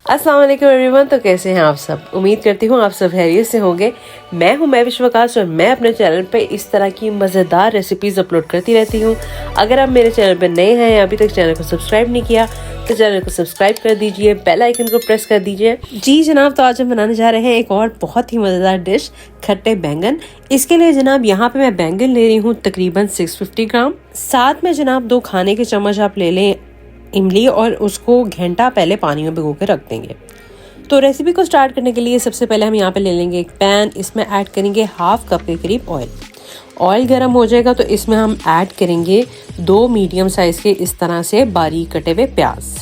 अस्सलाम वालेकुम एवरीवन। तो कैसे हैं आप सब? उम्मीद करती हूँ आप सब खैरियत से होंगे। मैं विश्वकाश और मैं अपने चैनल पे इस तरह की मज़ेदार रेसिपीज़ अपलोड करती रहती हूँ। अगर आप मेरे चैनल पे नए हैं या अभी तक चैनल को सब्सक्राइब नहीं किया तो चैनल को सब्सक्राइब कर दीजिए, बेल आइकन को प्रेस कर दीजिए। जी जनाब, तो आज हम बनाने जा रहे हैं एक और बहुत ही मज़ेदार डिश, खट्टे बैंगन। इसके लिए जनाब यहाँ पे मैं बैंगन ले रही हूँ तकरीबन 650 ग्राम। साथ में जनाब 2 खाने के चम्मच आप ले लें इमली और उसको घंटा पहले पानी में भिगो के रख देंगे। तो रेसिपी को स्टार्ट करने के लिए सबसे पहले हम यहाँ पे ले लेंगे एक पैन। इसमें ऐड करेंगे हाफ कप के करीब ऑयल। ऑयल गर्म हो जाएगा तो इसमें हम ऐड करेंगे 2 मीडियम साइज के इस तरह से बारीक कटे हुए प्याज।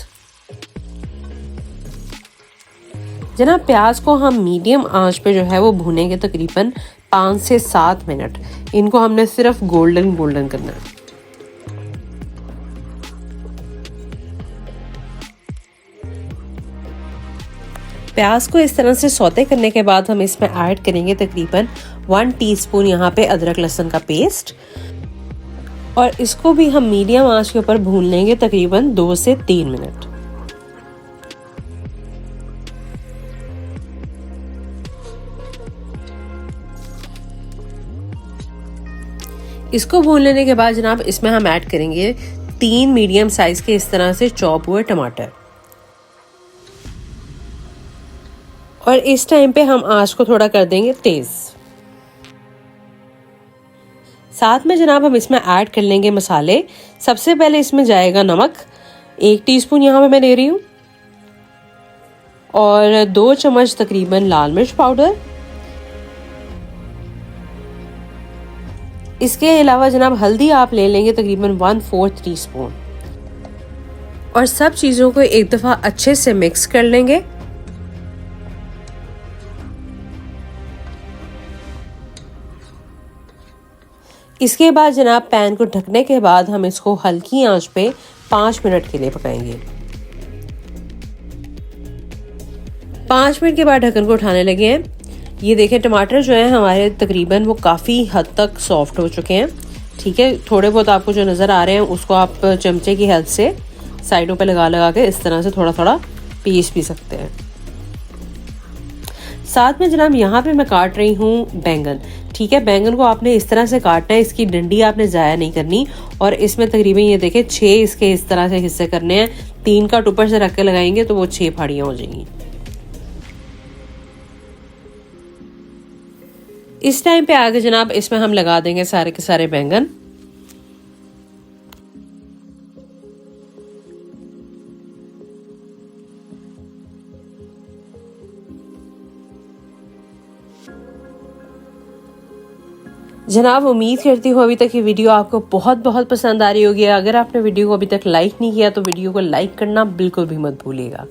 जनाब प्याज को हम मीडियम आंच पे जो है वो भूनेंगे तकरीबन 5 से 7 मिनट। इनको हमने सिर्फ गोल्डन करना है। प्याज को इस तरह से सौते करने के बाद हम इसमें ऐड करेंगे तकरीबन 1 टीस्पून यहाँ पे अदरक लहसुन का पेस्ट और इसको भी हम मीडियम आंच के ऊपर भून लेंगे तकरीबन 2 से 3 मिनट। इसको भून लेने के बाद जनाब इसमें हम ऐड करेंगे 3 मीडियम साइज के इस तरह से चॉप हुए टमाटर और इस टाइम पे हम आंच को थोड़ा कर देंगे तेज। साथ में जनाब हम इसमें ऐड कर लेंगे मसाले। सबसे पहले इसमें जाएगा नमक, 1 टीस्पून यहाँ पे मैं ले रही हूँ, और 2 चम्मच तकरीबन लाल मिर्च पाउडर। इसके अलावा जनाब हल्दी आप ले लेंगे तकरीबन 1/4 टीस्पून और सब चीज़ों को एक दफ़ा अच्छे से मिक्स कर लेंगे। इसके बाद जनाब पैन को ढकने के बाद हम इसको हल्की आंच पे 5 मिनट के लिए पकाएंगे। 5 मिनट के बाद ढक्कन को उठाने लगे हैं। ये देखें टमाटर जो है हमारे तकरीबन वो काफ़ी हद तक सॉफ्ट हो चुके हैं। ठीक है, थोड़े बहुत आपको जो नज़र आ रहे हैं उसको आप चमचे की हेल्प से साइडों पे लगा के इस तरह से थोड़ा थोड़ा पीस भी सकते हैं। साथ में जनाब यहाँ पे मैं काट रही हूँ बैंगन। ठीक है, बैंगन को आपने इस तरह से काटना है, इसकी डंडी आपने ज़ाया नहीं करनी। और इसमें तकरीबन ये देखें 6 इसके इस तरह से हिस्से करने हैं। 3 का ऊपर से रख के लगाएंगे तो वो 6 फाड़ियाँ हो जाएंगी। इस टाइम पे आगे जनाब इसमें हम लगा देंगे सारे के सारे बैंगन। जनाब उम्मीद करती हूँ अभी तक ये वीडियो आपको बहुत पसंद आ रही होगी। अगर आपने वीडियो को अभी तक लाइक नहीं किया तो वीडियो को लाइक करना बिल्कुल भी मत भूलिएगा।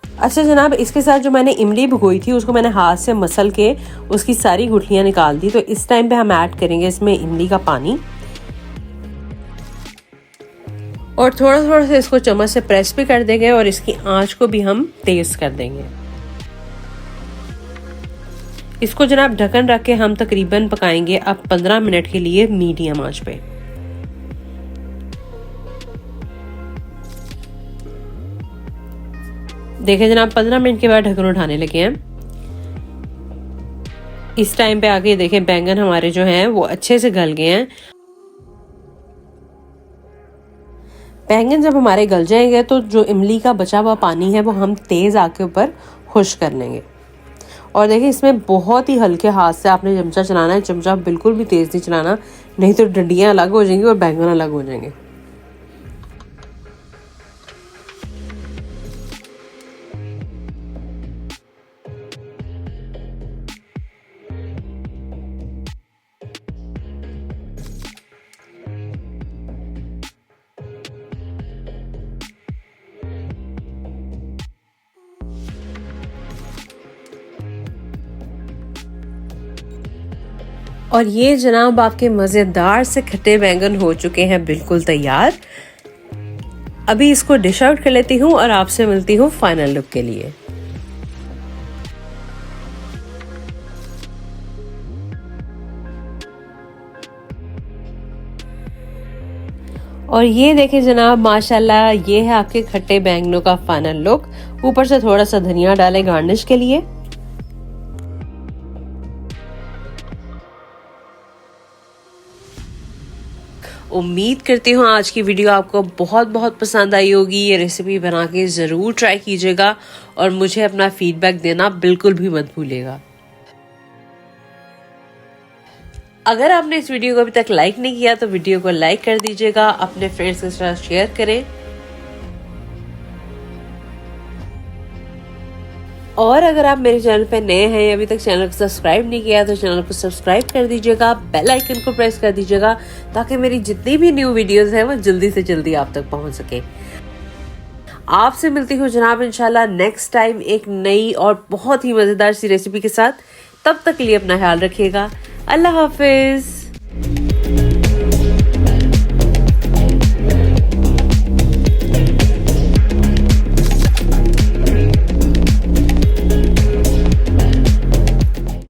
अच्छा जनाब, इसके साथ जो मैंने इमली भिगोई थी उसको मैंने हाथ से मसल के उसकी सारी गुठलियां निकाल दी। तो इस टाइम पे हम ऐड करेंगे इसमें इमली का पानी और थोड़ा से इसको चम्मच से प्रेस भी कर देंगे और इसकी आंच को भी हम तेज कर देंगे। इसको जनाब ढक्कन रख के हम तकरीबन पकाएंगे अब 15 मिनट के लिए मीडियम आंच पे। देखें जनाब 15 मिनट के बाद ढक्कन उठाने लगे हैं। इस टाइम पे आगे देखें बैंगन हमारे जो हैं वो अच्छे से गल गए हैं। बैंगन जब हमारे गल जाएंगे तो जो इमली का बचा हुआ पानी है वो हम तेज़ आग के ऊपर खुश्क कर लेंगे। और देखिए इसमें बहुत ही हल्के हाथ से आपने चमचा चलाना है। चमचा बिल्कुल भी तेज़ नहीं चलाना, नहीं तो डंडियाँ अलग हो जाएंगी और बैंगन अलग हो जाएंगे। और ये जनाब आपके मज़ेदार से खट्टे बैंगन हो चुके हैं बिल्कुल तैयार। अभी इसको डिश आउट कर लेती हूँ और आपसे मिलती हूँ फाइनल लुक के लिए। और ये देखें जनाब, माशाल्लाह ये है आपके खट्टे बैंगनों का फाइनल लुक। ऊपर से थोड़ा सा धनिया डालें गार्निश के लिए। उम्मीद करती हूँ आज की वीडियो आपको बहुत बहुत पसंद आई होगी। ये रेसिपी बना के ज़रूर ट्राई कीजिएगा और मुझे अपना फीडबैक देना बिल्कुल भी मत भूलिएगा। अगर आपने इस वीडियो को अभी तक लाइक नहीं किया तो वीडियो को लाइक कर दीजिएगा, अपने फ्रेंड्स के साथ शेयर करें। और अगर आप मेरे चैनल पे नए हैं, अभी तक चैनल को सब्सक्राइब नहीं किया तो चैनल को सब्सक्राइब कर दीजिएगा, बेल आइकन को प्रेस कर दीजिएगा ताकि मेरी जितनी भी न्यू वीडियोस हैं वो जल्दी से जल्दी आप तक पहुंच सके। आपसे मिलती हूँ जनाब इंशाल्लाह नेक्स्ट टाइम एक नई और बहुत ही मजेदार सी रेसिपी के साथ। तब तक के लिए अपना ख्याल रखिएगा। अल्लाह हाफिज।